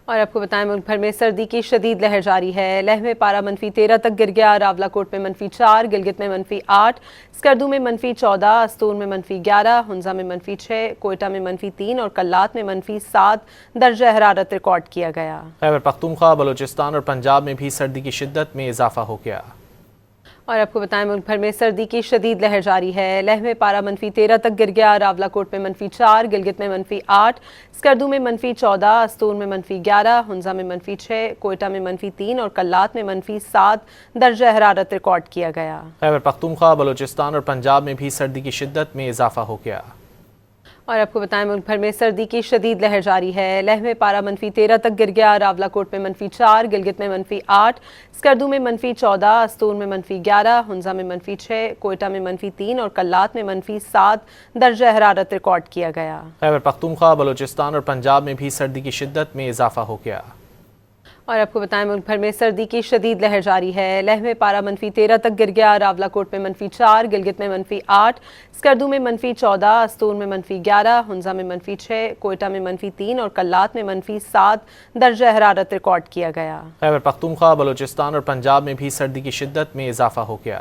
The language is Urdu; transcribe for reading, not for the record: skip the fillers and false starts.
اور آپ کو بتائیں ملک بھر میں سردی کی شدید لہر جاری ہے۔ لیہ میں پارہ -13 تک گر گیا، راولاکوٹ میں -4، گلگت میں -8، اسکردو میں -14، استور میں -11، ہنزا میں -6، کوئٹہ میں -3 اور کلات میں -7 درجہ حرارت ریکارڈ کیا گیا۔ خیبر پختونخوا، بلوچستان اور پنجاب میں بھی سردی کی شدت میں اضافہ ہو گیا۔ اور آپ کو بتائیں ملک بھر میں سردی کی شدید لہر جاری ہے۔ لیہ میں پارہ -13 تک گر گیا، راولاکوٹ میں -4، گلگت میں -8، اسکردو میں -14، استور میں -11، ہنزا میں -6، کوئٹہ میں -3 اور کلات میں -7 درجہ حرارت ریکارڈ کیا گیا۔ خیبر پختونخوا، بلوچستان اور پنجاب میں بھی سردی کی شدت میں اضافہ ہو گیا۔ اور آپ کو بتائیں ملک بھر میں سردی کی شدید لہر جاری ہے۔ لیہ میں پارہ -13 تک گر گیا، راولاکوٹ میں -4، گلگت میں -8، اسکردو میں -14، استور میں -11، ہنزا میں -6، کوئٹہ میں -3 اور کلات میں -7 درجہ حرارت ریکارڈ کیا گیا۔ خیبر پختونخوا، بلوچستان اور پنجاب میں بھی سردی کی شدت میں اضافہ ہو گیا۔ اور آپ کو بتائیں ملک بھر میں سردی کی شدید لہر جاری ہے۔ لیہ میں پارہ -13 تک گر گیا، راولاکوٹ میں -4، گلگت میں -8، اسکردو میں -14، استور میں -11، ہنزا میں -6، کوئٹہ میں -3 اور کلات میں -7 درجہ حرارت ریکارڈ کیا گیا۔ خیبر پختونخوا، بلوچستان اور پنجاب میں بھی سردی کی شدت میں اضافہ ہو گیا۔